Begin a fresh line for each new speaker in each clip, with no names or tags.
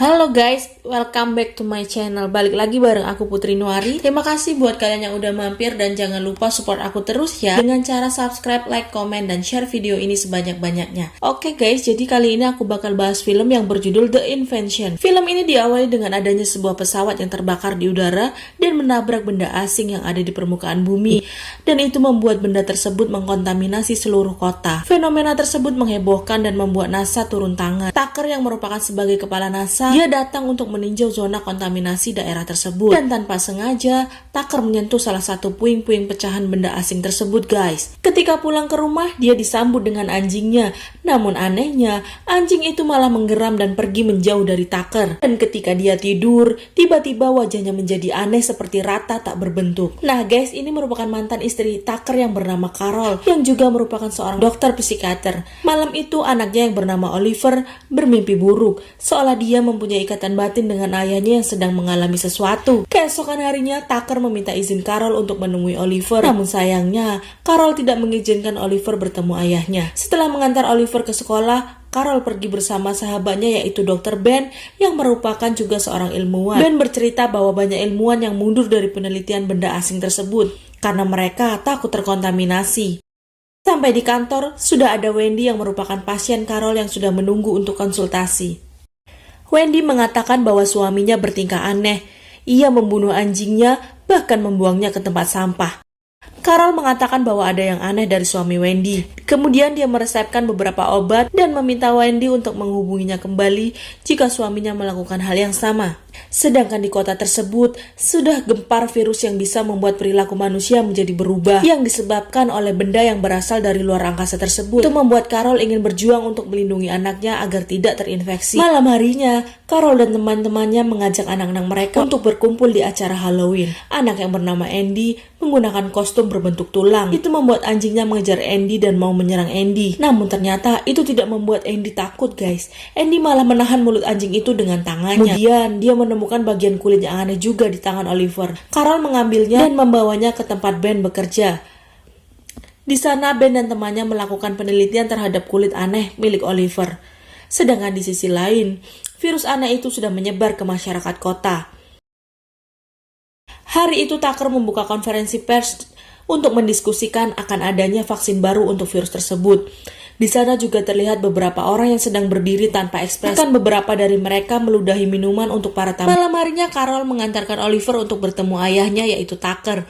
Halo guys, welcome back to my channel. Balik lagi bareng aku Putri Nuari. Terima kasih buat kalian yang udah mampir dan jangan lupa support aku terus ya dengan cara subscribe, like, komen, dan share video ini sebanyak-banyaknya. Oke guys, jadi kali ini aku bakal bahas film yang berjudul The Invention. Film ini diawali dengan adanya sebuah pesawat yang terbakar di udara dan menabrak benda asing yang ada di permukaan bumi. Dan itu membuat benda tersebut mengkontaminasi seluruh kota. Fenomena tersebut menghebohkan dan membuat NASA turun tangan. Tucker yang merupakan sebagai kepala NASA, dia datang untuk meninjau zona kontaminasi daerah tersebut. Dan tanpa sengaja, Tucker menyentuh salah satu puing-puing pecahan benda asing tersebut guys. Ketika pulang ke rumah, dia disambut dengan anjingnya. Namun anehnya, anjing itu malah menggeram dan pergi menjauh dari Tucker. Dan ketika dia tidur, tiba-tiba wajahnya menjadi aneh seperti rata tak berbentuk. Nah guys, ini merupakan mantan istri Tucker yang bernama Carol, yang juga merupakan seorang dokter psikiater. Malam itu anaknya yang bernama Oliver bermimpi buruk, seolah dia mempunyai ikatan batin dengan ayahnya yang sedang mengalami sesuatu. Keesokan harinya, Tucker meminta izin Carol untuk menemui Oliver. Namun sayangnya, Carol tidak mengizinkan Oliver bertemu ayahnya. Setelah mengantar Oliver ke sekolah, Carol pergi bersama sahabatnya yaitu Dr. Ben yang merupakan juga seorang ilmuwan. Ben bercerita bahwa banyak ilmuwan yang mundur dari penelitian benda asing tersebut karena mereka takut terkontaminasi. Sampai di kantor, sudah ada Wendy yang merupakan pasien Carol yang sudah menunggu untuk konsultasi. Wendy mengatakan bahwa suaminya bertingkah aneh. Ia membunuh anjingnya, bahkan membuangnya ke tempat sampah. Carol mengatakan bahwa ada yang aneh dari suami Wendy. Kemudian dia meresepkan beberapa obat dan meminta Wendy untuk menghubunginya kembali jika suaminya melakukan hal yang sama. Sedangkan di kota tersebut sudah gempar virus yang bisa membuat perilaku manusia menjadi berubah, yang disebabkan oleh benda yang berasal dari luar angkasa tersebut. Itu membuat Carol ingin berjuang untuk melindungi anaknya agar tidak terinfeksi. Malam harinya, Carol dan teman-temannya mengajak anak-anak mereka untuk berkumpul di acara Halloween. Anak yang bernama Andy menggunakan kostum berbentuk tulang. Itu membuat anjingnya mengejar Andy dan mau menyerang Andy. Namun ternyata itu tidak membuat Andy takut guys. Andy malah menahan mulut anjing itu dengan tangannya. Kemudian dia menemukan bagian kulit yang aneh juga di tangan Oliver. Carol mengambilnya dan membawanya ke tempat Ben bekerja. Di sana Ben dan temannya melakukan penelitian terhadap kulit aneh milik Oliver. Sedangkan di sisi lain, virus aneh itu sudah menyebar ke masyarakat kota. Hari itu Tucker membuka konferensi pers untuk mendiskusikan akan adanya vaksin baru untuk virus tersebut. Di sana juga terlihat beberapa orang yang sedang berdiri tanpa ekspresi. Bahkan beberapa dari mereka meludahi minuman untuk para tamu. Malam harinya Carol mengantarkan Oliver untuk bertemu ayahnya yaitu Tucker.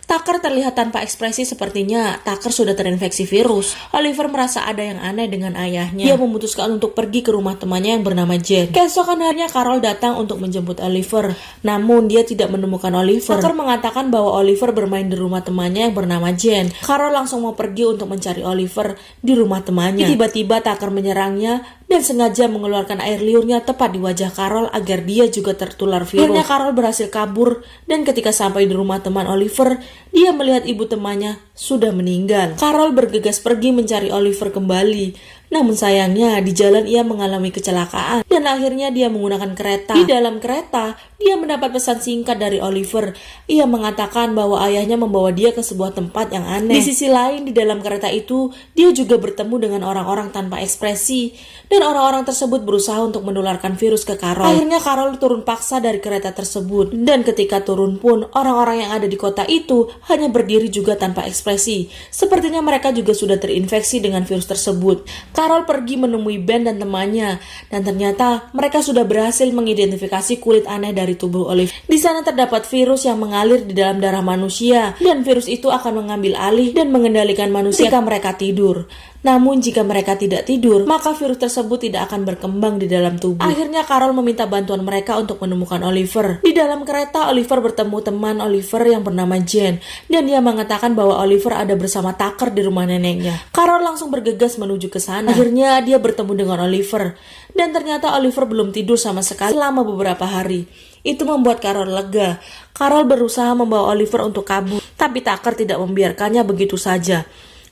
Tucker terlihat tanpa ekspresi, sepertinya Tucker sudah terinfeksi virus. Oliver merasa ada yang aneh dengan ayahnya. Dia memutuskan untuk pergi ke rumah temannya yang bernama Jen. Keesokan harinya Carol datang untuk menjemput Oliver. Namun dia tidak menemukan Oliver. Tucker mengatakan bahwa Oliver bermain di rumah temannya yang bernama Jen. Carol langsung mau pergi untuk mencari Oliver di rumah temannya. Tiba-tiba Tucker menyerangnya dan sengaja mengeluarkan air liurnya tepat di wajah Carol agar dia juga tertular virus. Akhirnya Carol berhasil kabur dan ketika sampai di rumah teman Oliver, dia melihat ibu temannya sudah meninggal. Carol bergegas pergi mencari Oliver kembali. Namun sayangnya di jalan ia mengalami kecelakaan dan akhirnya dia menggunakan kereta. Di dalam kereta, dia mendapat pesan singkat dari Oliver. Ia mengatakan bahwa ayahnya membawa dia ke sebuah tempat yang aneh. Di sisi lain, di dalam kereta itu, dia juga bertemu dengan orang-orang tanpa ekspresi dan orang-orang tersebut berusaha untuk menularkan virus ke Carol. Akhirnya Carol turun paksa dari kereta tersebut dan ketika turun pun, orang-orang yang ada di kota itu hanya berdiri juga tanpa ekspresi. Sepertinya mereka juga sudah terinfeksi dengan virus tersebut. Carol pergi menemui Ben dan temannya, dan ternyata mereka sudah berhasil mengidentifikasi kulit aneh dari tubuh Oliver. Di sana terdapat virus yang mengalir di dalam darah manusia, dan virus itu akan mengambil alih dan mengendalikan manusia jika mereka tidur. Namun jika mereka tidak tidur, maka virus tersebut tidak akan berkembang di dalam tubuh. Akhirnya Carol meminta bantuan mereka untuk menemukan Oliver. Di dalam kereta, Oliver bertemu teman Oliver yang bernama Jen, dan dia mengatakan bahwa Oliver ada bersama Tucker di rumah neneknya. Carol langsung bergegas menuju ke sana. Akhirnya dia bertemu dengan Oliver, dan ternyata Oliver belum tidur sama sekali selama beberapa hari. Itu membuat Carol lega. Carol berusaha membawa Oliver untuk kabur, tapi Tucker tidak membiarkannya begitu saja.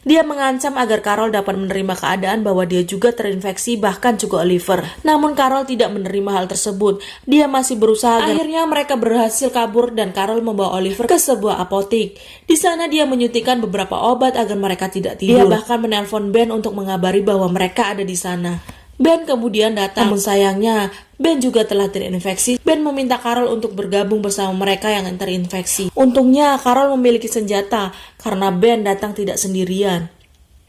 Dia mengancam agar Carol dapat menerima keadaan bahwa dia juga terinfeksi, bahkan juga Oliver. Namun Carol tidak menerima hal tersebut. Dia masih berusaha. Akhirnya mereka berhasil kabur dan Carol membawa Oliver ke sebuah apotik. Di sana dia menyuntikkan beberapa obat agar mereka tidak tidur. Dia bahkan menelpon Ben untuk mengabari bahwa mereka ada di sana. Ben kemudian datang, namun sayangnya Ben juga telah terinfeksi. Ben meminta Carol untuk bergabung bersama mereka yang terinfeksi. Untungnya Carol memiliki senjata karena Ben datang tidak sendirian.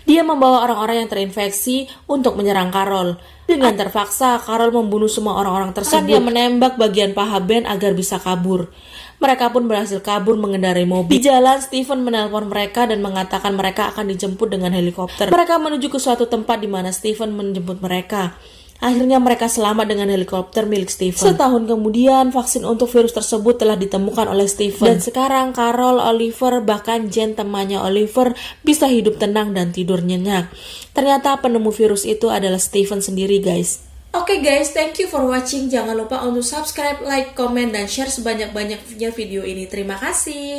Dia membawa orang-orang yang terinfeksi untuk menyerang Carol. Dengan terpaksa, Carol membunuh semua orang-orang tersebut. Dia menembak bagian paha Ben agar bisa kabur. Mereka pun berhasil kabur mengendarai mobil. Di jalan, Stephen menelpon mereka dan mengatakan mereka akan dijemput dengan helikopter. Mereka menuju ke suatu tempat di mana Stephen menjemput mereka. Akhirnya mereka selamat dengan helikopter milik Stephen. Setahun kemudian, vaksin untuk virus tersebut telah ditemukan oleh Stephen. Dan sekarang Carol, Oliver, bahkan Jen temannya Oliver bisa hidup tenang dan tidur nyenyak. Ternyata penemu virus itu adalah Stephen sendiri, guys. Oke guys, thank you for watching. Jangan lupa untuk subscribe, like, komen, dan share sebanyak-banyaknya video ini. Terima kasih.